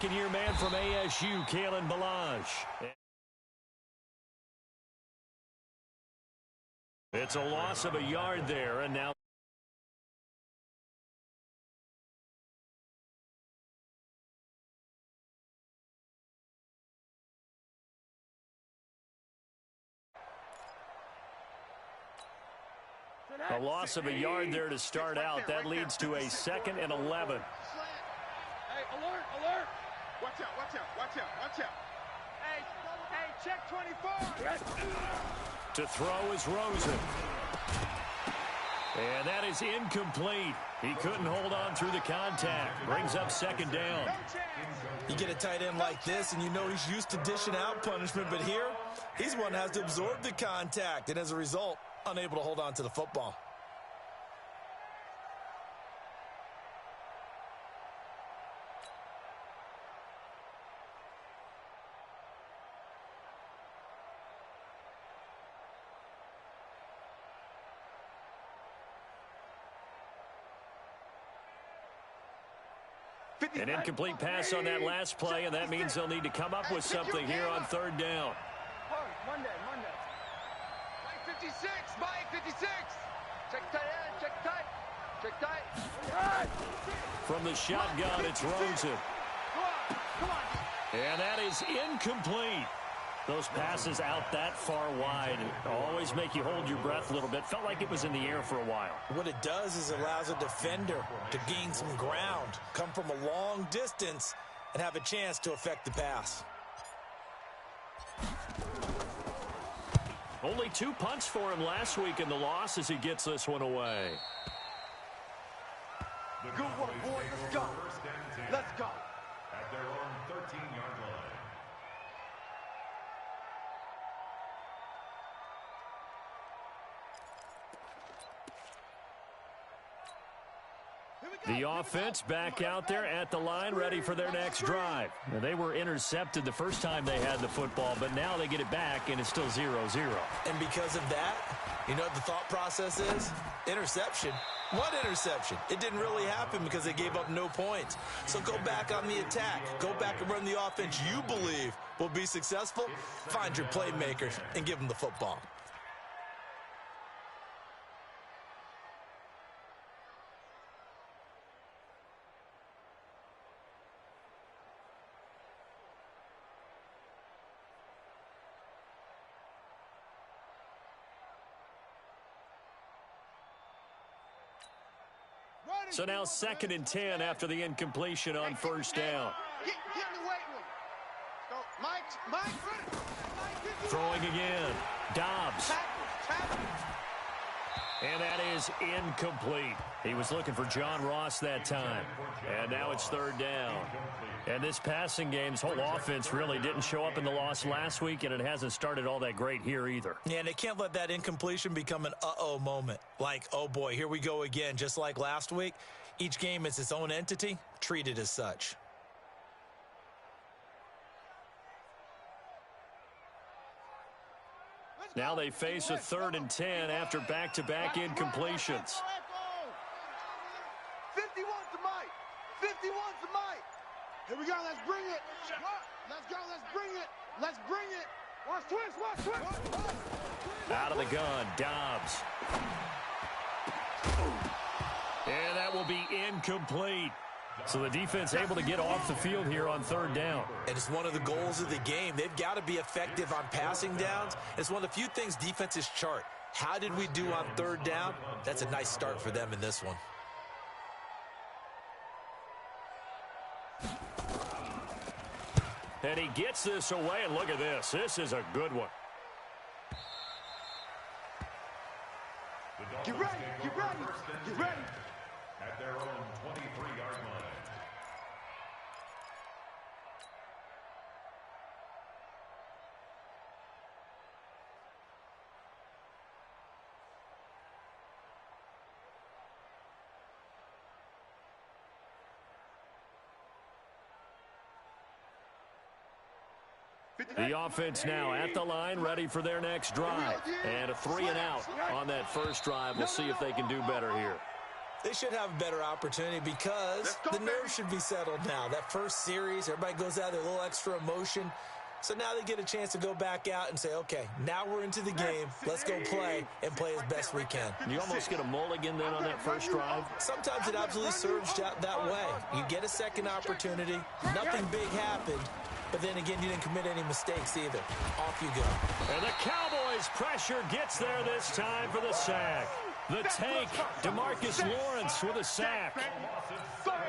Second-year man from ASU, Kalen Ballage. It's a loss of a yard there, and now a loss of a yard there to start out. That leads to a 2nd and 11. Hey, alert, alert. Watch out, watch out, watch out, watch out. Hey, check 24. To throw is Rosen. And that is incomplete. He couldn't hold on through the contact. Brings up 2nd down. You get a tight end like this, and you know he's used to dishing out punishment, but here, he's one that has to absorb the contact, and as a result, unable to hold on to the football. An incomplete pass on that last play, and that means they'll need to come up with something here on 3rd down. Monday. Mike 56, Mike 56. Check tight end, check tight. Check tight. From the shotgun, it's Rosen. Come on. And that is incomplete. Those passes out that far wide always make you hold your breath a little bit. Felt like it was in the air for a while. What it does is it allows a defender to gain some ground, come from a long distance, and have a chance to affect the pass. Only 2 punts for him last week in the loss as he gets this one away. Good work, boys. Let's go. Let's go. At their own 13-yard line. The offense back out there at the line, ready for their next drive. Now, they were intercepted the first time they had the football, but now they get it back, and it's still 0-0. And because of that, you know what the thought process is? Interception. What interception? It didn't really happen because they gave up no points. So go back on the attack. Go back and run the offense you believe will be successful. Find your playmakers and give them the football. So now 2nd and 10 after the incompletion on 1st down. Get in the weight room. Go, Mike. Throwing again. Dobbs. And that is incomplete. He was looking for John Ross that time. And now it's 3rd down. And this passing game's whole offense really didn't show up in the loss last week, and it hasn't started all that great here either. Yeah, and they can't let that incompletion become an uh-oh moment. Like, oh boy, here we go again. Just like last week, each game is its own entity, treated as such. Now they face a 3rd and 10 after back-to-back incompletions. 51 to Mike. 51 to Mike. Here we go. Let's bring it. Let's go. Let's bring it. Let's bring it. Watch twist. Out of the gun, Dobbs. And that will be incomplete. So the defense able to get off the field here on 3rd down. And it's one of the goals of the game. They've got to be effective on passing downs. It's one of the few things defenses chart. How did we do on 3rd down? That's a nice start for them in this one. And he gets this away, and look at this. This is a good one. Get ready. Get ready. Get ready. At their own 23-yard line. The offense now at the line, ready for their next drive. And a 3 and out on that first drive. We'll see if they can do better here. They should have a better opportunity because the nerves should be settled now. That first series, everybody goes out there, a little extra emotion. So now they get a chance to go back out and say, okay, now we're into the game. Let's go play and play as best we can. You almost get a mulligan then on that first drive? Sometimes it absolutely serves that way. You get a second opportunity. Nothing big happened. But then again, you didn't commit any mistakes either. Off you go. And the Cowboys' pressure gets there this time for the sack. The tank, DeMarcus Lawrence with a sack.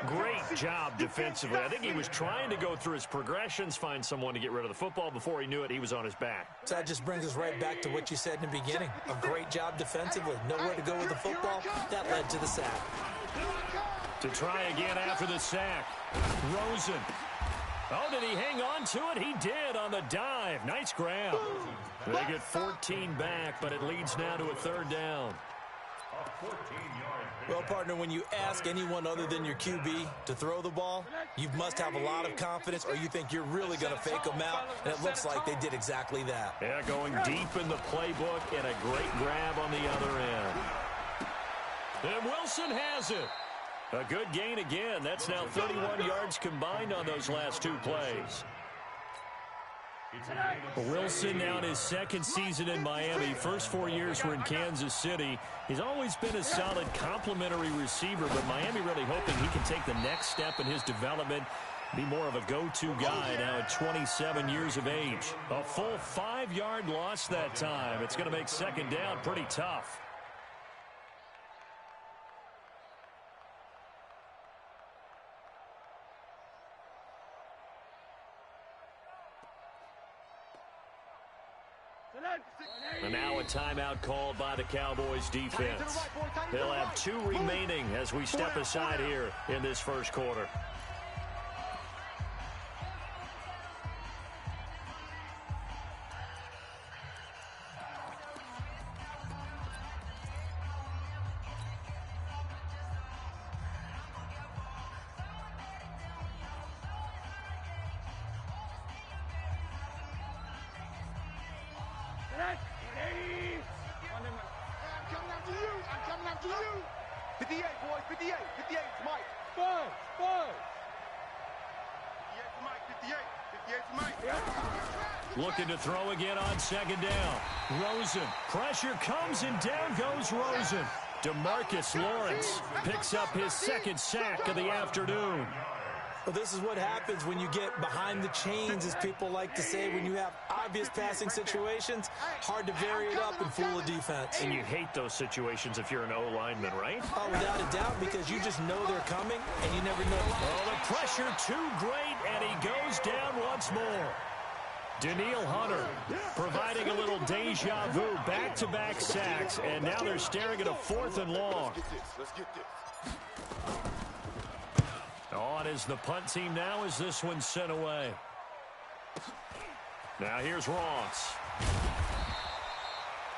Great job defensively. I think he was trying to go through his progressions, find someone to get rid of the football. Before he knew it, he was on his back. So that just brings us right back to what you said in the beginning. A great job defensively. Nowhere to go with the football. That led to the sack. To try again after the sack. Rosen. Oh, did he hang on to it? He did on the dive. Nice grab. They get 14 back, but it leads now to a third down. Well, partner, when you ask anyone other than your QB to throw the ball, you must have a lot of confidence or you think you're really going to fake them out, and it looks like they did exactly that. Yeah, going deep in the playbook and a great grab on the other end. And Wilson has it. A good gain again. That's now 31 yards combined on those last two plays. Wilson now in his second season in Miami. First 4 years were in Kansas City. He's always been a solid complementary receiver, but Miami really hoping he can take the next step in his development, be more of a go-to guy now at 27 years of age. A full 5-yard loss that time. It's going to make second down pretty tough. And now a timeout called by the Cowboys defense. They'll have 2 remaining as we step aside here in this first quarter. Looking to throw again on second down. Rosen. Pressure comes and down goes Rosen. DeMarcus Lawrence picks up his second sack of the afternoon. Well, this is what happens when you get behind the chains, as people like to say, when you have obvious passing situations. Hard to vary it up and fool a defense. And you hate those situations if you're an O-lineman, right? Oh, without a doubt, because you just know they're coming, and you never know. Oh, the pressure too great, and he goes down once more. Daniil Hunter providing a little deja vu, back-to-back sacks, and now they're staring at a 4th and long. On is the punt team now as this one's sent away. Now here's Ross.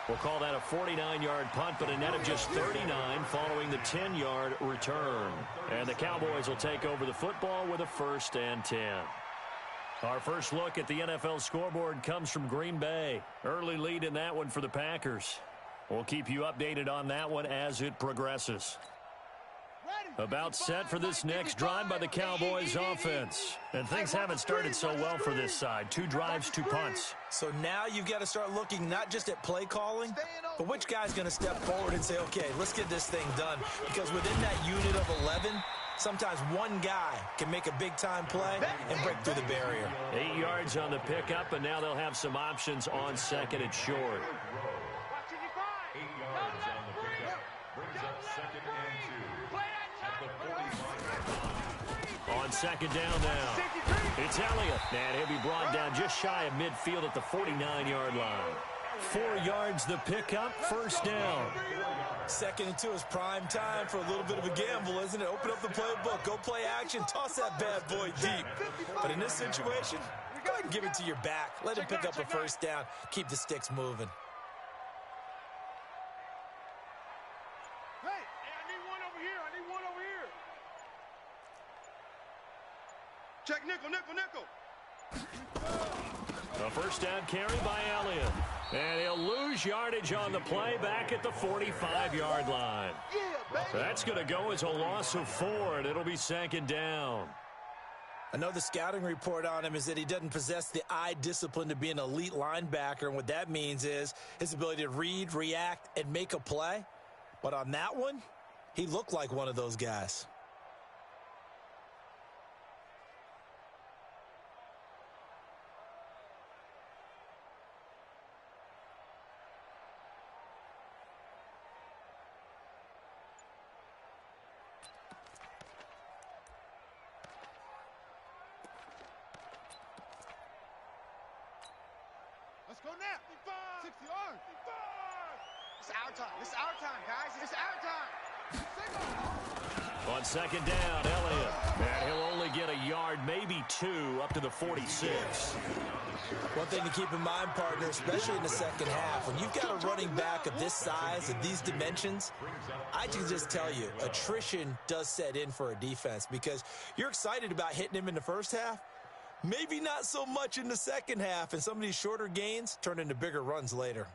We'll call that a 49-yard punt, but a net of just 39 following the 10-yard return. And the Cowboys will take over the football with a 1st and 10. Our first look at the NFL scoreboard comes from Green Bay. Early lead in that one for the Packers. We'll keep you updated on that one as it progresses. About set for this next drive by the Cowboys offense. And things haven't started so well for this side. 2 drives, 2 punts. So now you've got to start looking not just at play calling, but which guy's going to step forward and say, okay, let's get this thing done. Because within that unit of 11, sometimes one guy can make a big-time play and break through the barrier. 8 yards on the pickup, and now they'll have some options on second and short. 8 yards on the pickup. Brings up 2nd and 2. At the 45. On second down now. It's Elliott. And he'll be brought down just shy of midfield at the 49-yard line. 4 yards the pickup, 1st down. 2nd and 2 is prime time for a little bit of a gamble, isn't it? Open up the playbook, go play action, toss that bad boy deep. But in this situation, go ahead and give it to your back. Let him pick up a 1st down. Keep the sticks moving. Hey, I need one over here. I need one over here. Check nickel, nickel, nickel. A first down carry by Elliott. And he'll lose yardage on the play back at the 45-yard line. That's going to go as a loss of 4, and it'll be second down. I know the scouting report on him is that he doesn't possess the eye discipline to be an elite linebacker, and what that means is his ability to read, react, and make a play. But on that one, he looked like one of those guys. Let's go now. 60 yards. It's our time. It's our time, guys. It's our time. On second down, Elliott. And he'll only get a yard, maybe 2, up to the 46. One thing to keep in mind, partner, especially in the second half, when you've got a running back of this size, of these dimensions, I can just tell you, attrition does set in for a defense because you're excited about hitting him in the first half. Maybe not so much in the second half, and some of these shorter gains turn into bigger runs later.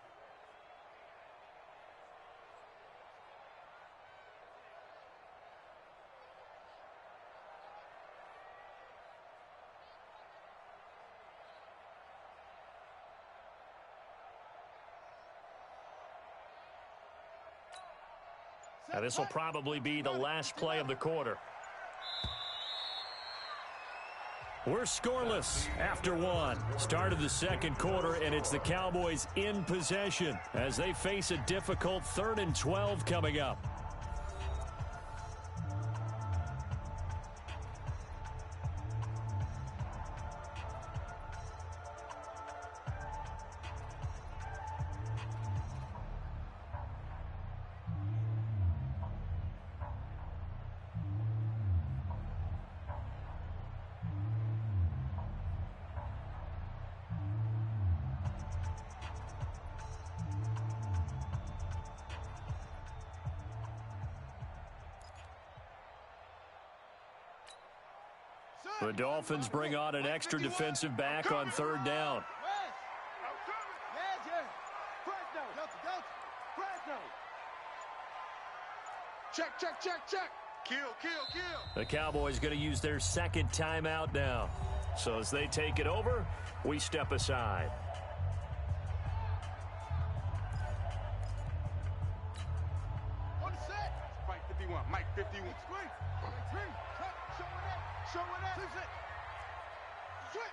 Now, this will probably be the last play of the quarter. We're scoreless after 1. Start of the second quarter, and it's the Cowboys in possession as they face a difficult 3rd and 12 coming up. The Dolphins bring on an extra defensive back on 3rd down. Check. Kill. The Cowboys going to use their second timeout now. So as they take it over, we step aside. On the set. Mike 51. Mike 51. Show it up.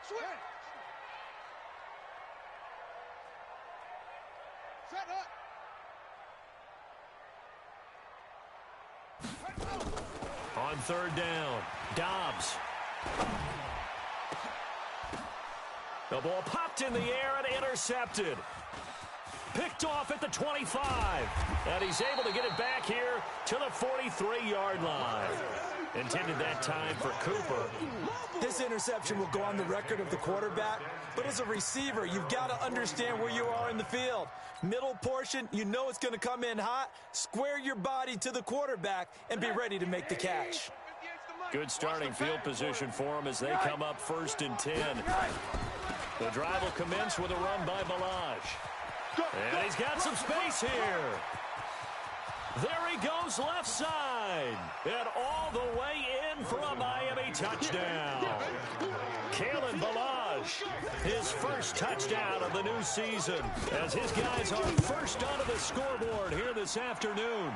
Switch. Set up. On 3rd down, Dobbs. The ball popped in the air and intercepted. Picked off at the 25. And he's able to get it back here to the 43-yard line. Intended that time for Cooper. This interception will go on the record of the quarterback, but as a receiver, you've got to understand where you are in the field. Middle portion, you know it's going to come in hot. Square your body to the quarterback and be ready to make the catch. Good starting field position for him as they come up 1st and 10. The drive will commence with a run by Balaj. And he's got some space here. There he goes left side. And all the way in for a Miami touchdown. Kalen Balaj, his first touchdown of the new season, as his guys are first onto the scoreboard here this afternoon.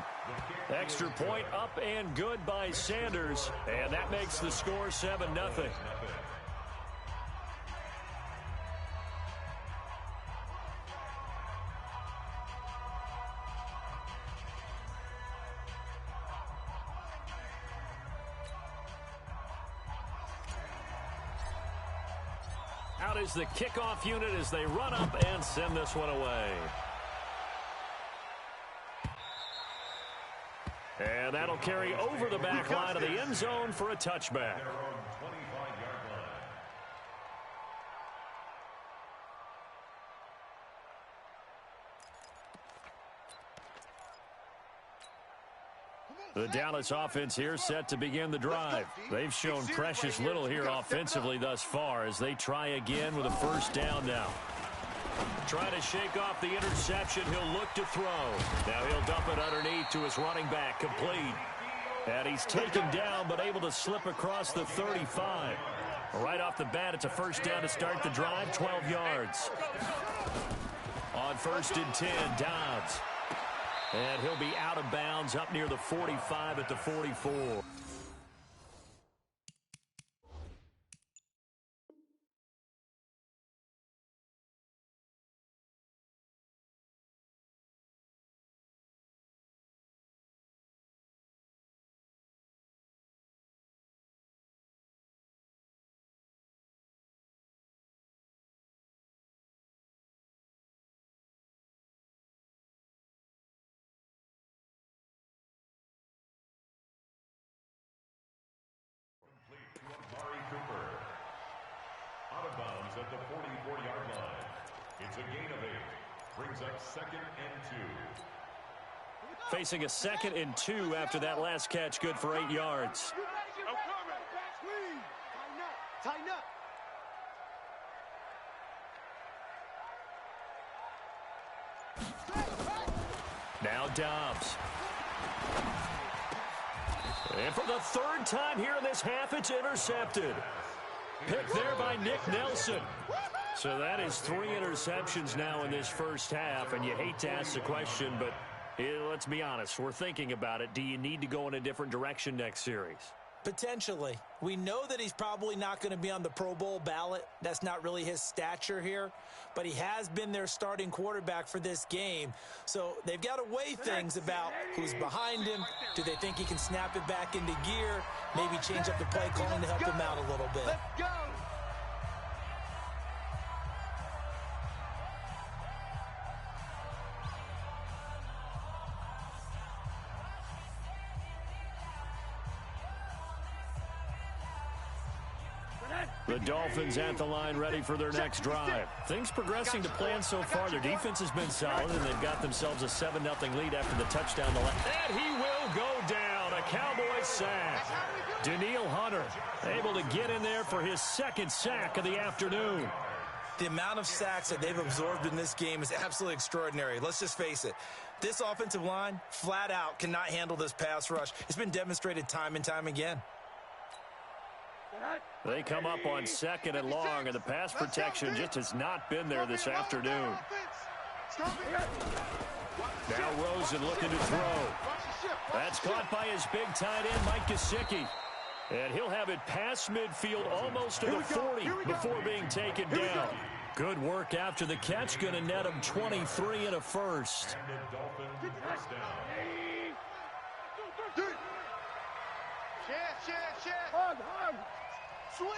Extra point up and good by Sanders, and that makes the score 7-0. Out is the kickoff unit as they run up and send this one away. And that'll carry over the back line of the end zone for a touchback. The Dallas offense here set to begin the drive. They've shown precious little here offensively thus far as they try again with a first down now. Trying to shake off the interception. He'll look to throw. Now he'll dump it underneath to his running back, complete. And he's taken down but able to slip across the 35. Right off the bat, it's a first down to start the drive, 12 yards. On 1st and 10, Dobbs. And he'll be out of bounds up near the 45 at the 44. At the 44-yard line. It's a gain of 8. Brings up 2nd and 2. Facing a 2nd and 2 after that last catch, good for 8 yards. Tighten up. Now Dobbs. And for the 3rd time here in this half, it's intercepted. Picked there by Nick Nelson. So that is 3 interceptions now in this first half, and you hate to ask the question, but let's be honest, we're thinking about it. Do you need to go in a different direction next series? Potentially. We know that he's probably not going to be on the Pro Bowl ballot. That's not really his stature here. But he has been their starting quarterback for this game. So they've got to weigh things about who's behind him. Do they think he can snap it back into gear? Maybe change up the play calling to help him out a little bit. Let's go. The Dolphins at the line ready for their next drive. Things progressing to plan so far. Their defense has been solid, and they've got themselves a 7-0 lead after the touchdown. And he will go down. A Cowboys sack. Danielle Hunter able to get in there for his 2nd sack of the afternoon. The amount of sacks that they've absorbed in this game is absolutely extraordinary. Let's just face it. This offensive line, flat out, cannot handle this pass rush. It's been demonstrated time and time again. They come up on 2nd and long, and the pass protection just has not been there this afternoon. Now Rosen looking to throw. That's caught by his big tight end, Mike Gesicki. And he'll have it past midfield almost to the 40 before being taken down. Good work after the catch. Going to net him 23 and a first. Hug. Switch.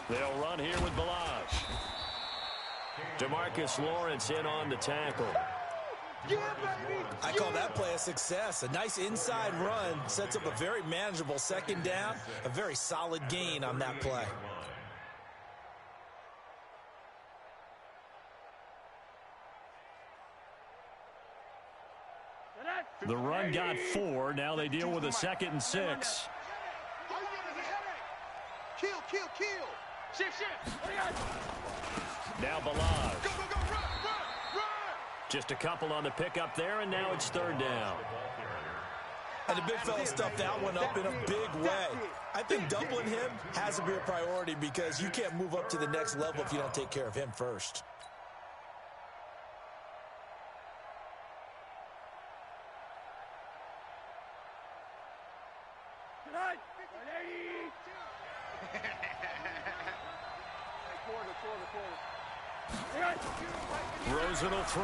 They'll run here with Balazs. DeMarcus Lawrence in on the tackle. Yeah, baby. I call that play a success. A nice inside run sets up a very manageable 2nd down. A very solid gain on that play. The run got 4. Now they deal with a 2nd and 6. Kill. Shift. Now Balazs. Go, run. Just a couple on the pickup there, and now it's 3rd down. And the big fella stuffed that one up in a big way. I think doubling him has to be a priority because you can't move up to the next level if you don't take care of him first. Rosen will throw.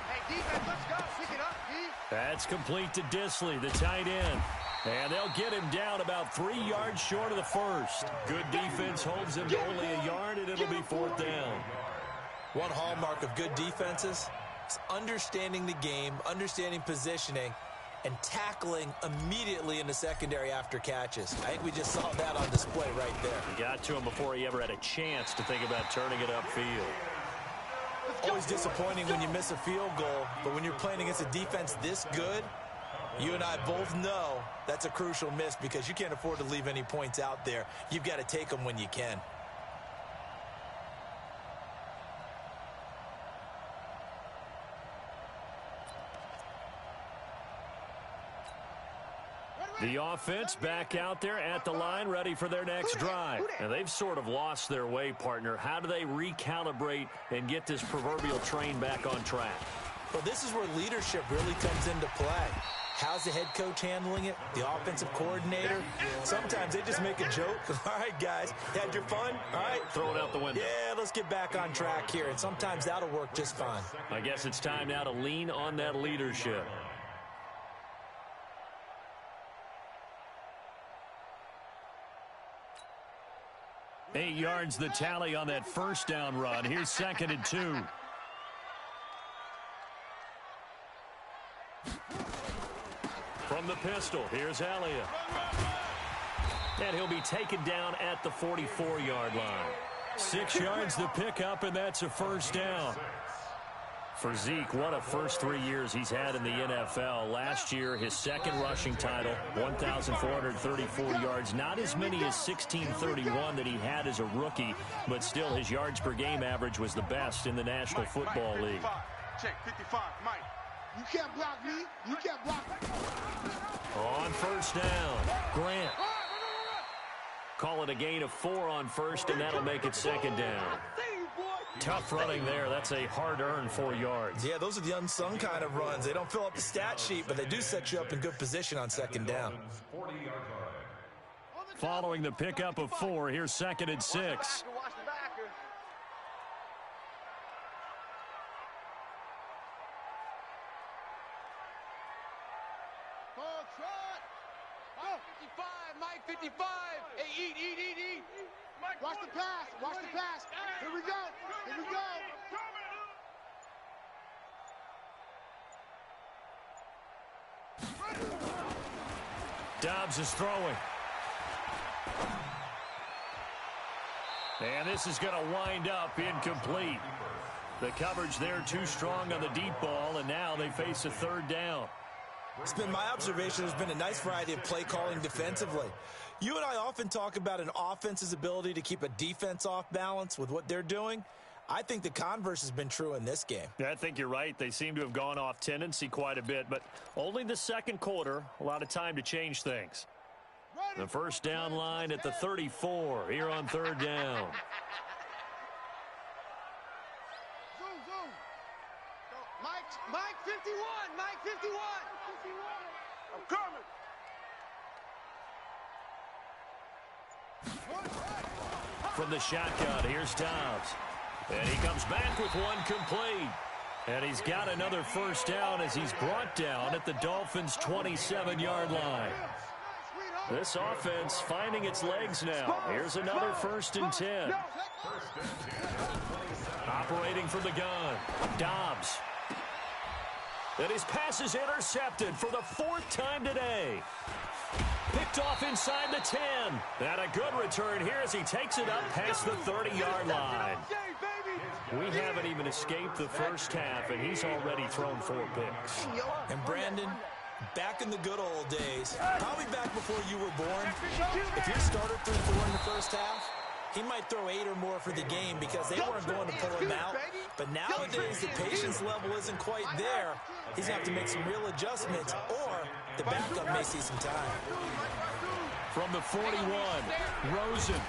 Hey, defense, let's go. Pick it up, D. That's complete to Disley, the tight end. And they'll get him down about 3 yards short of the first. Good defense holds him to only a yard, and it'll be 4th down. One hallmark of good defenses is understanding the game, understanding positioning, and tackling immediately in the secondary after catches. I think we just saw that on display right there. He got to him before he ever had a chance to think about turning it upfield. Always disappointing when you miss a field goal, but when you're playing against a defense this good, You and I both know that's a crucial miss because you can't afford to leave any points out there. You've got to take them when you can. The offense back out there at the line, ready for their next drive. And they've sort of lost their way, partner. How do they recalibrate and get this proverbial train back on track? Well, this is where leadership really comes into play. How's the head coach handling it? The offensive coordinator? Sometimes they just make a joke. All right, guys, had your fun? All right. Throw it out the window. Yeah, let's get back on track here. And sometimes that'll work just fine. I guess it's time now to lean on that leadership. Eight yards the tally on that first down run. Here's 2nd and 2. From the pistol, here's Elliott. And he'll be taken down at the 44-yard line. 6 yards the pickup, and that's a first down. For Zeke, what a first 3 years he's had in the NFL. Last year, his second rushing title, 1,434 yards. Not as many as 1,631 that he had as a rookie, but still his yards per game average was the best in the National Football League. Check 55, Mike. You can't block me. You can't block me. On first down, Grant. Call it a gain of 4 on first, and that'll make it 2nd down. Tough running there. That's a hard-earned 4 yards. Yeah, those are the unsung kind of runs. They don't fill up the stat sheet, but they do set you up in good position on 2nd down. Following the pickup of 4, here's 2nd and 6. Mike 55. Hey, eat. Watch the pass. Watch the pass. Here we go. Here we go. Dobbs is throwing. And this is going to wind up incomplete. The coverage there too strong on the deep ball, and now they face a 3rd down. It's been my observation there's been a nice variety of play calling defensively. You and I often talk about an offense's ability to keep a defense off balance with what they're doing. I think the converse has been true in this game. Yeah, I think you're right. They seem to have gone off tendency quite a bit, but only the 2nd quarter, a lot of time to change things. The first down line at the 34 here on 3rd down. Zoom. Mike 51. Mike 51. I'm coming. From the shotgun, here's Dobbs. And he comes back with one complete. And he's got another first down as he's brought down at the Dolphins' 27-yard line. This offense finding its legs now. Here's another 1st and 10. Operating from the gun, Dobbs. And his pass is intercepted for the 4th time today. Picked off inside the 10. And a good return here as he takes it up past the 30-yard line. We haven't even escaped the first half, and he's already thrown 4 picks. And Brandon, back in the good old days, probably back before you were born, if your starter threw 4 in the first half, he might throw 8 or more for the game because they weren't going to pull him out. But nowadays, the patience level isn't quite there. He's going to have to make some real adjustments, or the backup may see some time. From the 41, Rosen.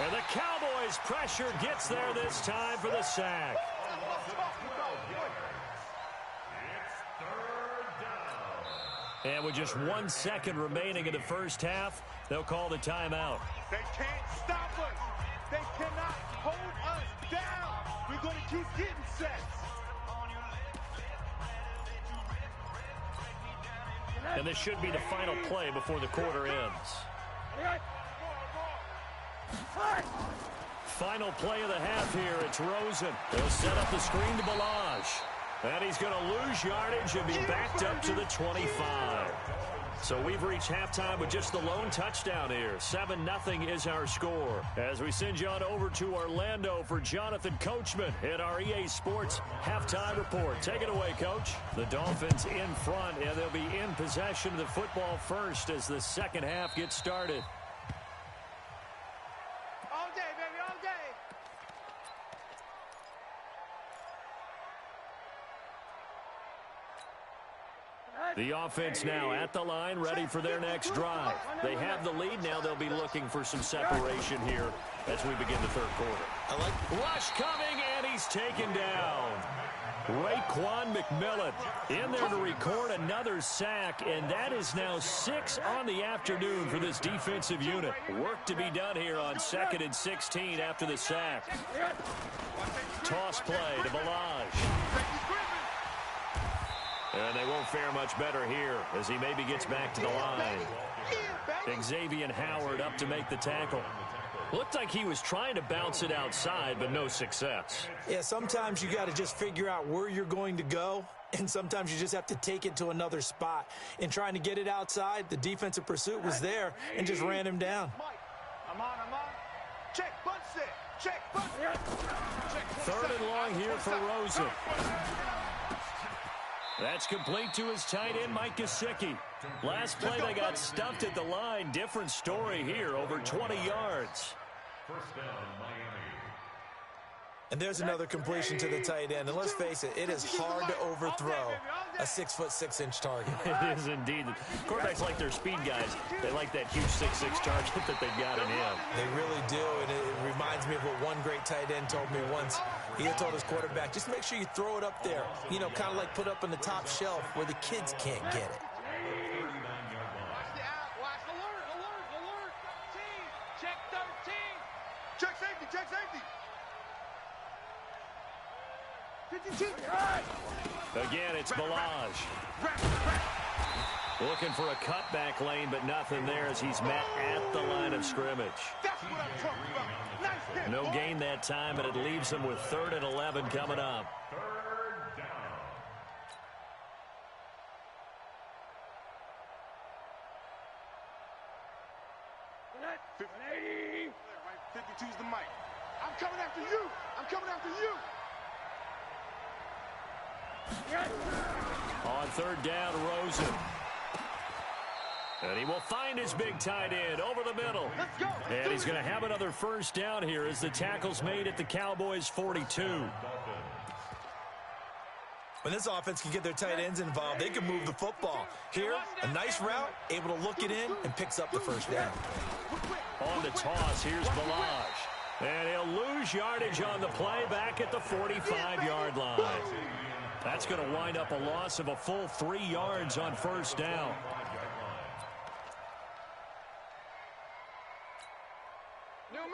And the Cowboys' pressure gets there this time for the sack. And with just 1 second remaining in the first half, they'll call the timeout. They can't stop us. They cannot hold us down. We're going to keep getting sets. And this should be the final play before the quarter ends. Final play of the half here. It's Rosen. He'll set up the screen to Balazs. And he's going to lose yardage and be backed up to the 25. So we've reached halftime with just the lone touchdown here. 7-0 is our score. As we send you on over to Orlando for Jonathan Coachman in our EA Sports halftime report. Take it away, Coach. The Dolphins in front, and they'll be in possession of the football first as the second half gets started. All day, baby, all day. The offense now at the line, ready for their next drive. They have the lead. Now they'll be looking for some separation here as we begin the third quarter. Rush coming, and he's taken down. Raekwon McMillan in there to record another sack, and that is now 6 on the afternoon for this defensive unit. Work to be done here on 2nd and 16 after the sack. Toss play to Balaj. And they won't fare much better here as he maybe gets back to the line. Xavier Howard up to make the tackle. Looked like he was trying to bounce it outside, but no success. Yeah, sometimes you got to just figure out where you're going to go, and sometimes you just have to take it to another spot. In trying to get it outside, the defensive pursuit was there and just ran him down. I'm on. Check, butt set. Check, butt. Third and long here for Rosen. That's complete to his tight end, Mike Gesicki. Last play, they got stuffed at the line. Different story here, over 20 yards. First down, Miami. And there's another completion to the tight end. And let's face it, it is hard to overthrow a 6'6" target. It is indeed. Quarterbacks like their speed guys. They like that huge 6'6" target that they've got in him. They really do, and it reminds me of what one great tight end told me once. He had told his quarterback, just make sure you throw it up there. You know, kind of like put up on the top shelf where the kids can't get it. Watch alert. Check 13. Check safety. 52. Again, it's Balaj. Looking for a cutback lane, but nothing there as he's met at the line of scrimmage. That's what I'm talking about. Nice hit. No gain that time, and it leaves him with 3rd and 11 coming up. Third down. 52's the mic. I'm coming after you. On 3rd down, Rosen. And he will find his big tight end over the middle. Let's go. And he's going to have another first down here as the tackle's made at the Cowboys' 42. When this offense can get their tight ends involved, they can move the football. Here, a nice route, able to look it in, and picks up the first down. On the toss, here's Balaj. And he'll lose yardage on the play back at the 45-yard line. That's going to wind up a loss of a full 3 yards on first down.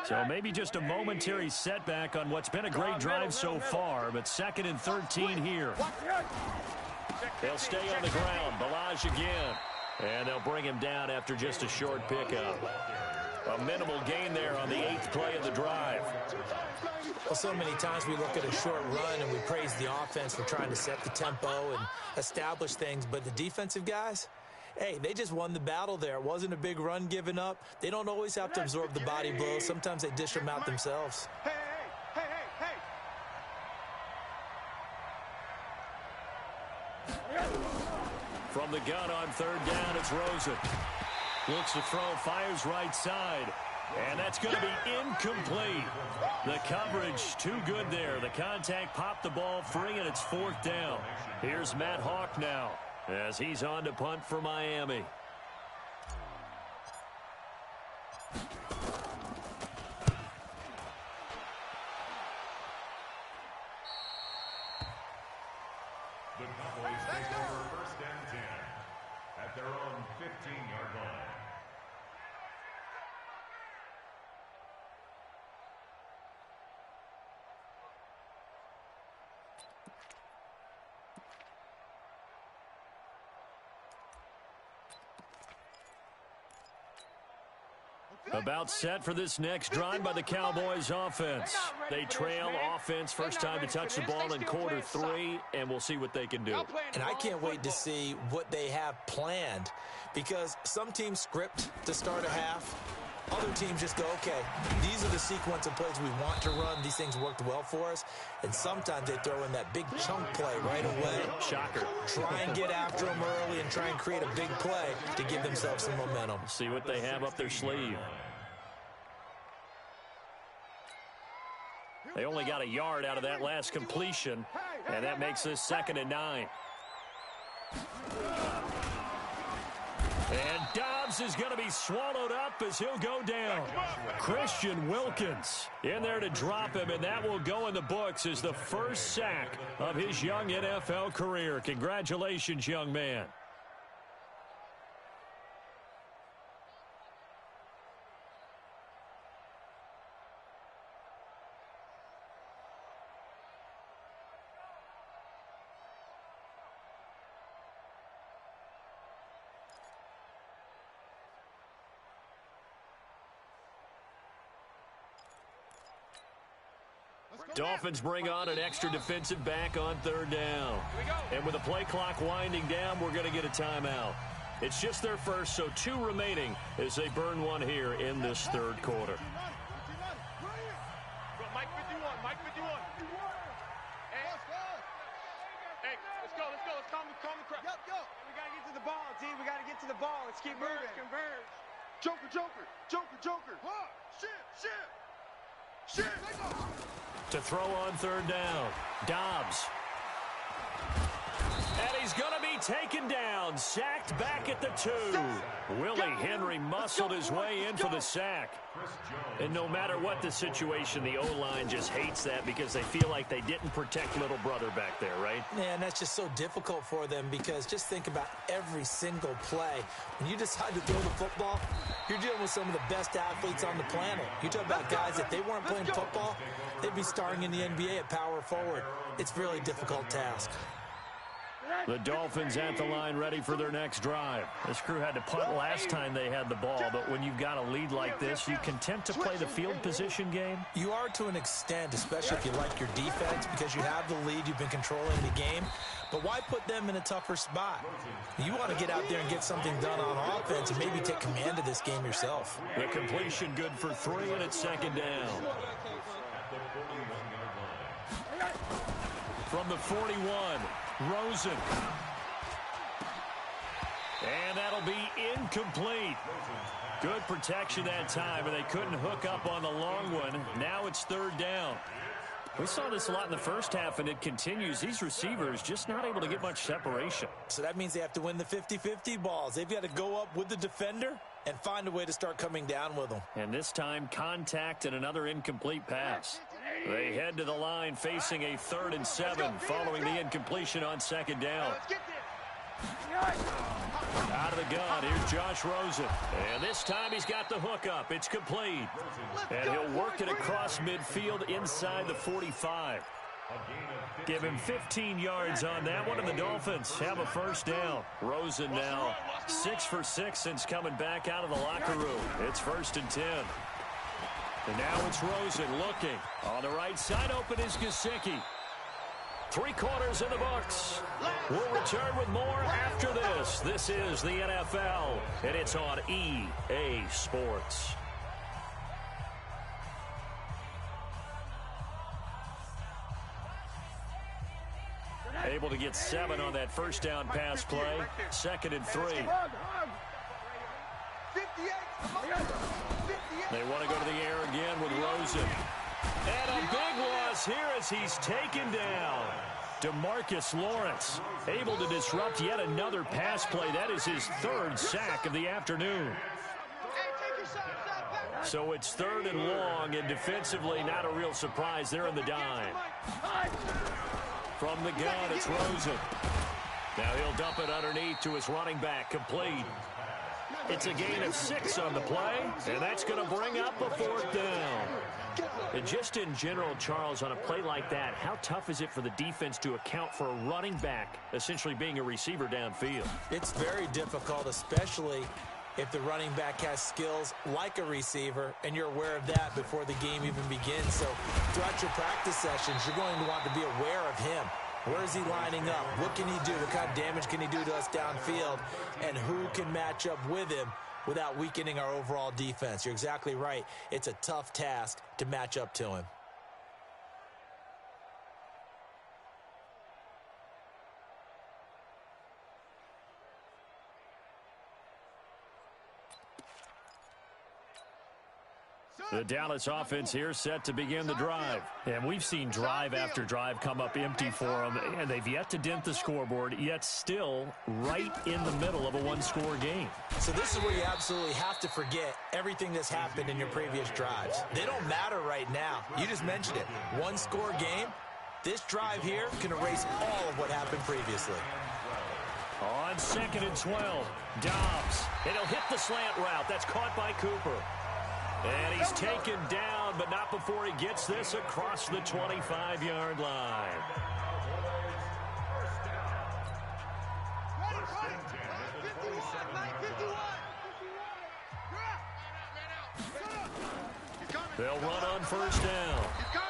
So maybe just a momentary setback on what's been a great drive so far, but 2nd and 13 here. They'll stay on the ground. Balaj again. And they'll bring him down after just a short pickup. A minimal gain there on the 8th play of the drive. Well, so many times we look at a short run and we praise the offense for trying to set the tempo and establish things, but the defensive guys, hey, they just won the battle there. It wasn't a big run given up. They don't always have to absorb the body blows. Sometimes they dish them out themselves. Hey. From the gun on 3rd down, it's Rosen. Looks to throw, fires right side. And that's going to be incomplete. The coverage too good there. The contact popped the ball free, and it's 4th down. Here's Matt Hawk now as he's on to punt for Miami. The Cowboys take over 1st and 10 at their own 15-yard line. About set for this next drive by the Cowboys offense. They trail offense first time to touch the ball in quarter 3, and we'll see what they can do. And I can't wait to see what they have planned, because some teams script to start a half. Other teams just go, okay, these are the sequence of plays we want to run. These things worked well for us. And sometimes they throw in that big chunk play right away. Shocker. Try and get after them early and try and create a big play to give themselves some momentum. See what they have up their sleeve. They only got a yard out of that last completion, and that makes this 2nd and 9. And Dobbs is going to be swallowed up as he'll go down. Christian Wilkins in there to drop him, and that will go in the books as the first sack of his young NFL career. Congratulations, young man. Dolphins bring on an extra defensive back on 3rd down. And with the play clock winding down, we're going to get a timeout. It's just their first, so 2 remaining as they burn one here in this 3rd quarter. Mike 51, Mike 51. Hey, let's go. Let's calm the crowd. Yep, go. We got to get to the ball, D. We got to get to the ball. Let's keep moving. Converge. Joker. Shit. To throw on 3rd down, Dobbs. And he's going to be taken down, sacked back at the 2. Willie Henry muscled his way in for the sack. And no matter what the situation, the O-line just hates that because they feel like they didn't protect little brother back there, right? Yeah, and that's just so difficult for them because just think about every single play. When you decide to throw the football, you're dealing with some of the best athletes on the planet. You talk about guys, if they weren't playing football, they'd be starring in the NBA at power forward. It's a really difficult task. The Dolphins at the line ready for their next drive. This crew had to punt last time they had the ball, but when you've got a lead like this, you content to play the field position game? You are to an extent, especially if you like your defense, because you have the lead, you've been controlling the game. But why put them in a tougher spot? You want to get out there and get something done on offense and maybe take command of this game yourself. The completion good for 3, and it's 2nd down. From the 41, Rosen. And that'll be incomplete. Good protection that time, and they couldn't hook up on the long one. Now it's 3rd down. We saw this a lot in the first half, and it continues. These receivers just not able to get much separation. So that means they have to win the 50-50 balls. They've got to go up with the defender and find a way to start coming down with them. And this time, contact and another incomplete pass. They head to the line facing a 3rd and 7 following the incompletion on 2nd down. Out of the gun, here's Josh Rosen. And this time he's got the hook up. It's complete. And he'll work it across midfield inside the 45. Give him 15 yards on that one, and the Dolphins have a 1st down. Rosen now 6 for 6 since coming back out of the locker room. It's 1st and 10. And now it's Rosen looking. On the right side, open is Gesicki. 3 quarters in the books. We'll return with more after this. This is the NFL, and it's on EA Sports. Able to get 7 on that 1st down pass play. 2nd and 3. They want to go to the air again with Rosen. And a big loss here as he's taken down. DeMarcus Lawrence able to disrupt yet another pass play. That is his 3rd sack of the afternoon. So it's 3rd and long, and defensively not a real surprise. They're in the dime. From the gun, it's Rosen. Now he'll dump it underneath to his running back, complete. It's a gain of 6 on the play, and that's going to bring up a 4th down. And just in general, Charles, on a play like that, how tough is it for the defense to account for a running back essentially being a receiver downfield? It's very difficult, especially if the running back has skills like a receiver, and you're aware of that before the game even begins. So throughout your practice sessions, you're going to want to be aware of him. Where is he lining up? What can he do? What kind of damage can he do to us downfield? And who can match up with him without weakening our overall defense? You're exactly right. It's a tough task to match up to him. The Dallas offense here set to begin the drive. And we've seen drive after drive come up empty for them, and they've yet to dent the scoreboard, yet still right in the middle of a one-score game. So this is where you absolutely have to forget everything that's happened in your previous drives. They don't matter right now. You just mentioned it. One-score game. This drive here can erase all of what happened previously. On 2nd and 12, Dobbs. And he'll hit the slant route. That's caught by Cooper. And he's taken down, but not before he gets this across the 25-yard line. They'll run on first down.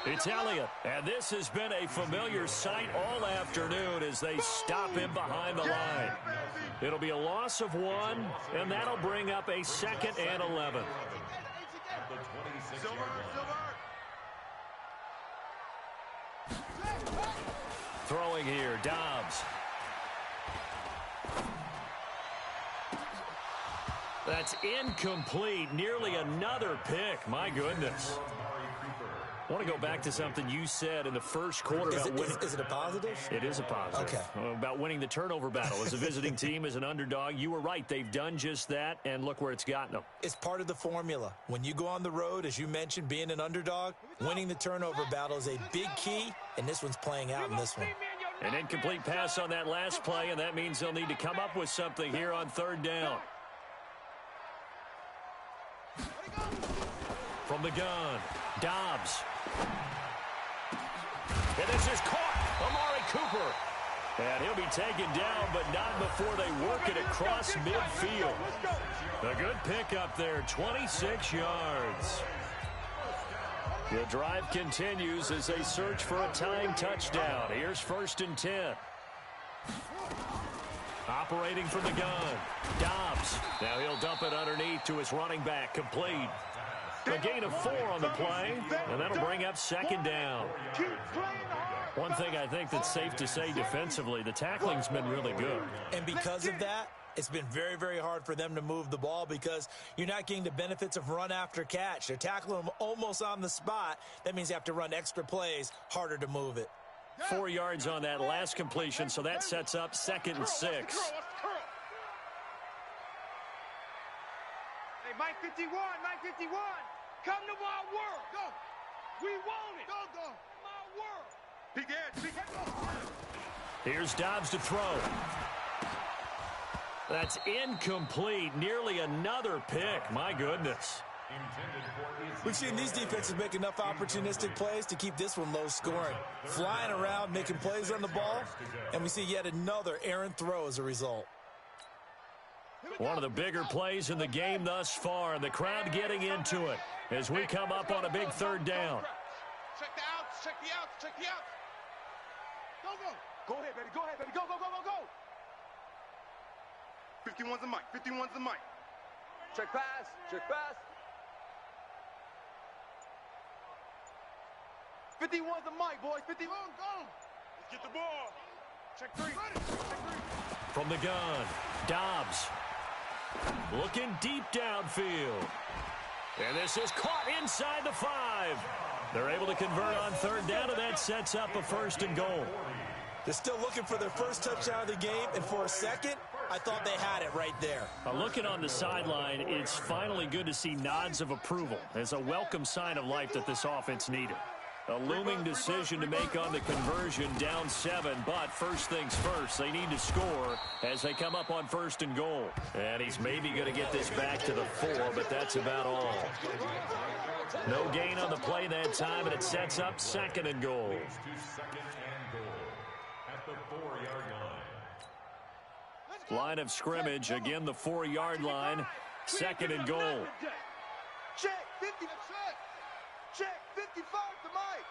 It's Elliott, and this has been a familiar sight all afternoon as they stop him behind the line. It'll be a loss of 1, and that'll bring up a 2nd and 11. Throwing here, Dobbs. That's incomplete. Nearly another pick. My goodness. I want to go back to something you said in the first quarter about winning. Is it a positive? It is a positive. Okay. About winning the turnover battle. As a visiting team, as an underdog, you were right. They've done just that, and look where it's gotten them. It's part of the formula. When you go on the road, as you mentioned, being an underdog, winning the turnover battle is a big key, and this one's playing out in this one. An incomplete pass on that last play, and that means they'll need to come up with something here on 3rd down. From the gun, Dobbs. And this is caught. Amari Cooper. And he'll be taken down, but not before they work it across midfield. A good pickup there, 26 yards. The drive continues as they search for a tying touchdown. Here's 1st and 10. Operating from the gun, Dobbs. Now he'll dump it underneath to his running back, complete. A gain of 4 on the play, and that'll bring up 2nd down. One thing I think that's safe to say defensively, the tackling's been really good. And because of that, it's been very, very hard for them to move the ball because you're not getting the benefits of run after catch. They're tackling them almost on the spot. That means you have to run extra plays, harder to move it. 4 yards on that last completion, so that sets up 2nd and 6. Hey, Mike 51, Mike 51. Come to my world. Go. We want it. Go. My world. Big edge. Big edge. Here's Dobbs to throw. That's incomplete. Nearly another pick. My goodness. We've seen these defenses make enough opportunistic plays to keep this one low scoring. Flying around, making plays on the ball, and we see yet another errant throw as a result. One of the bigger plays in the game thus far, and the crowd getting into it as we come up on a big 3rd down. Check the outs. Check the outs. Check the outs. Go. Go ahead, baby. Go ahead, baby. Go. 51's the mic. 51's the mic. Check pass. Check pass. 51's the mic, boys. 51. Go. Let's get the ball. Check 3. From the gun, Dobbs. Looking deep downfield. And this is caught inside the 5. They're able to convert on 3rd down, and that sets up a 1st and goal. They're still looking for their first touchdown of the game, and for a second, I thought they had it right there. Looking on the sideline, it's finally good to see nods of approval as a welcome sign of life that this offense needed. A looming decision to make on the conversion, down 7, but first things first, they need to score as they come up on 1st and goal. And he's maybe going to get this back to the 4, but that's about all. No gain on the play that time, and it sets up 2nd and goal. Line of scrimmage, again the 4-yard line. Second and goal. Check 50. Check 55 to Mike.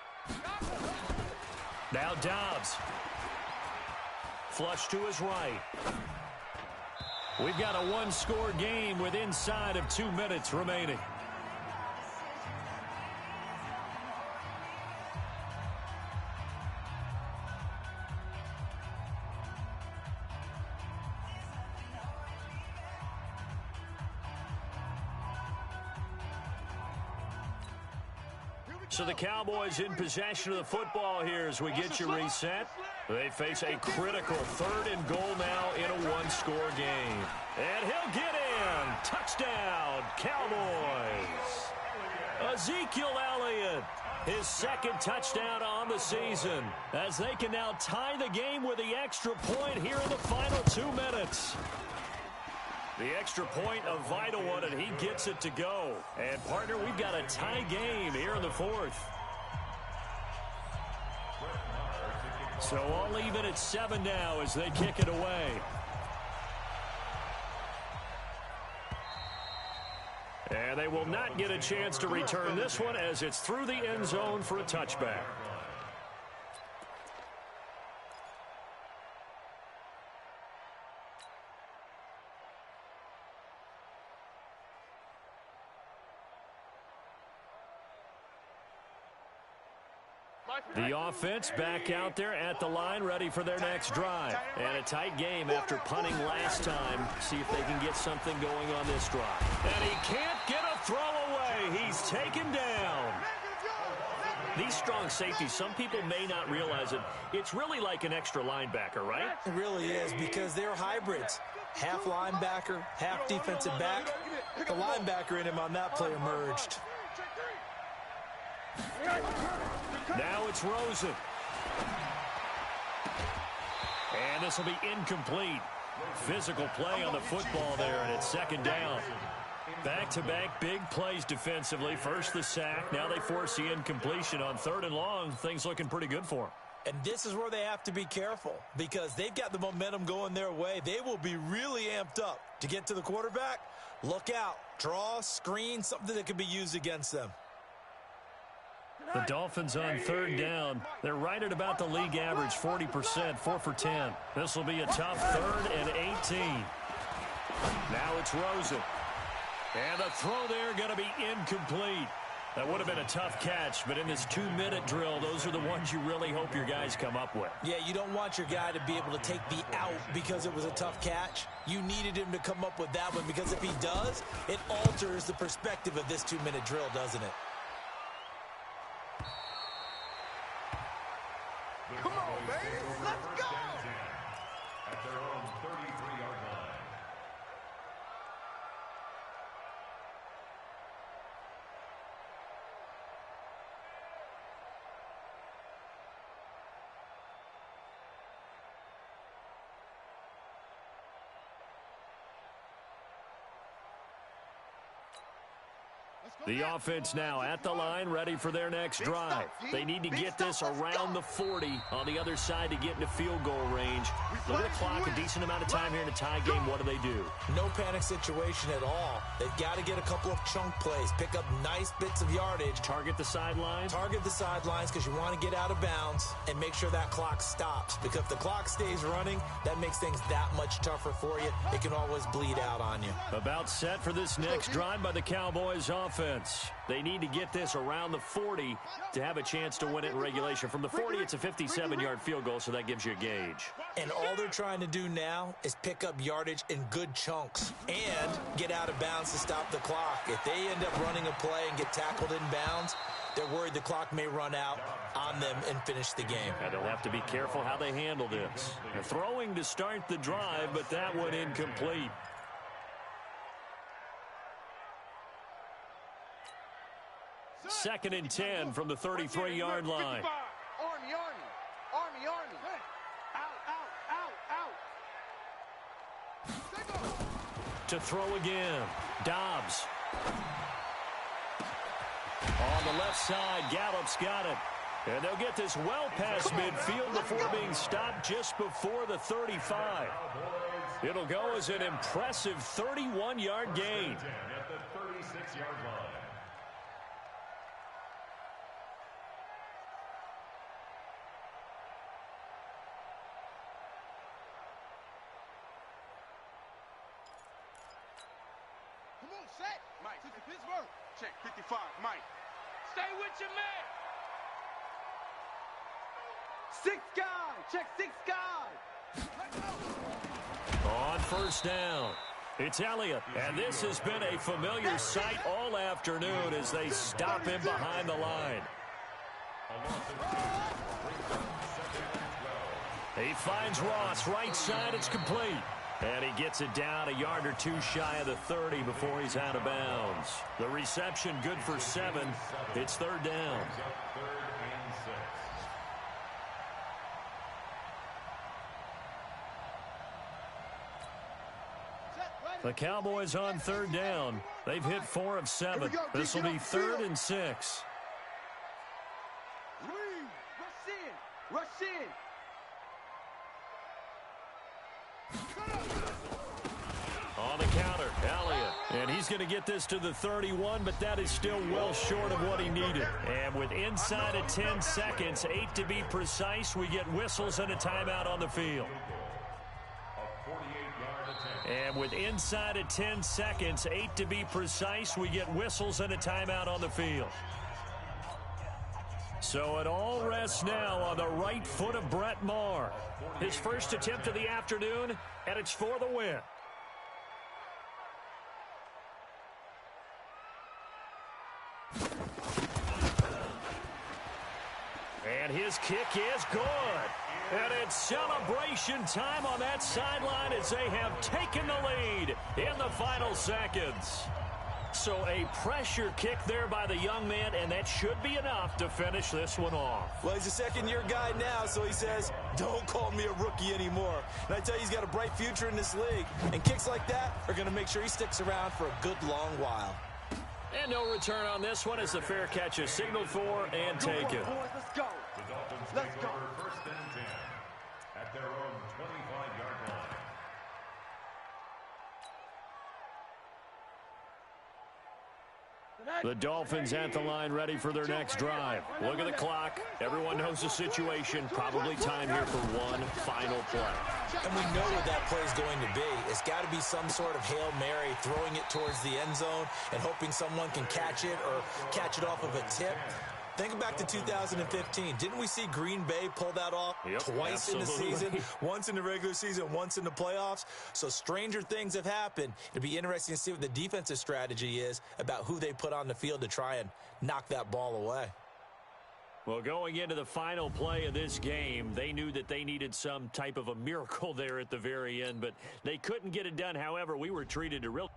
Now Dobbs. Flush to his right. We've got a one-score game with inside of 2 minutes remaining. So the Cowboys in possession of the football here as we get you reset. They face a critical 3rd and goal now in a one-score game. And he'll get in. Touchdown, Cowboys. Ezekiel Elliott, his 2nd touchdown on the season, as they can now tie the game with the extra point here in the final 2 minutes. The extra point, a vital one, and he gets it to go. And, partner, we've got a tie game here in the 4th. So all even at 7 now as they kick it away. And they will not get a chance to return this one as it's through the end zone for a touchback. The offense back out there at the line, ready for their next drive. And a tight game after punting last time. See if they can get something going on this drive. And he can't get a throw away. He's taken down. These strong safeties, some people may not realize it. It's really like an extra linebacker, right? It really is, because they're hybrids. Half linebacker, half defensive back. The linebacker in him on that play emerged. Now it's Rosen. And this will be incomplete. Physical play on the football there, and it's 2nd down. Back-to-back big plays defensively. First the sack. Now they force the incompletion on 3rd and long. Things looking pretty good for them. And this is where they have to be careful, because they've got the momentum going their way. They will be really amped up to get to the quarterback. Look out. Draw, screen, something that can be used against them. The Dolphins on 3rd down. They're right at about the league average, 40%, 4 for 10. This will be a tough 3rd and 18. Now it's Rosen. And the throw there going to be incomplete. That would have been a tough catch, but in this 2-minute drill, those are the ones you really hope your guys come up with. Yeah, you don't want your guy to be able to take the out because it was a tough catch. You needed him to come up with that one, because if he does, it alters the perspective of this 2-minute drill, doesn't it? Come on, baby. Let's go. At their own 33-yard line. The offense now at the line, ready for their next drive. They need to get this around the 40 on the other side to get into field goal range. Look at the clock, a decent amount of time here in a tie game. What do? No panic situation at all. They've got to get a couple of chunk plays, pick up nice bits of yardage. Target the sidelines? Target the sidelines, because you want to get out of bounds and make sure that clock stops. Because if the clock stays running, that makes things that much tougher for you. It can always bleed out on you. About set for this next drive by the Cowboys offense. They need to get this around the 40 to have a chance to win it in regulation. From the 40, it's a 57-yard field goal, so that gives you a gauge. And all they're trying to do now is pick up yardage in good chunks and get out of bounds to stop the clock. If they end up running a play and get tackled in bounds, they're worried the clock may run out on them and finish the game. And they'll have to be careful how they handle this. They're throwing to start the drive, but that one incomplete. Second and 10 from the 33-yard line. Army. Out. To throw again. Dobbs. On the left side, Gallup's got it. And they'll get this well past midfield before being stopped just before the 35. It'll go as an impressive 31-yard gain. At the 36-yard line. Come on, set. Mike. To Pittsburgh. Check 55, Mike. Stay with your man. 6 guy. Check 6 guy. On first down, it's Elliott. And this has been a familiar sight all afternoon as they stop him behind the line. He finds Ross right side. It's complete. And he gets it down a yard or two shy of the 30 before he's out of bounds. The reception good for 7. It's third down. The Cowboys on third down. They've hit 4 of 7. This will be 3rd and 6. Rush in. Rush in. On the counter, Elliott. And he's going to get this to the 31, but that is still well short of what he needed. And with inside of 10 seconds, 8 to be precise, we get whistles and a timeout on the field. And with inside of 10 seconds, 8 to be precise, we get whistles and a timeout on the field. So it all rests now on the right foot of Brett Maher. His first attempt of the afternoon, and it's for the win. And his kick is good. And it's celebration time on that sideline as they have taken the lead in the final seconds. So a pressure kick there by the young man, and that should be enough to finish this one off. Well, he's a second-year guy now, so he says, don't call me a rookie anymore. And I tell you, he's got a bright future in this league. And kicks like that are going to make sure he sticks around for a good long while. And no return on this one as the fair catch is signaled for and taken. Let's go. Let's go. First and 10 at their own 25-yard line. The Dolphins at the line ready for their next drive. Look at the clock. Everyone knows the situation. Probably time here for one final play. And we know what that play is going to be. It's got to be some sort of Hail Mary, throwing it towards the end zone and hoping someone can catch it or catch it off of a tip. Think back to 2015. Didn't we see Green Bay pull that off twice in the season? Once in the regular season, once in the playoffs. So stranger things have happened. It'll be interesting to see what the defensive strategy is about who they put on the field to try and knock that ball away. Well, going into the final play of this game, they knew that they needed some type of a miracle there at the very end, but they couldn't get it done. However, we were treated to real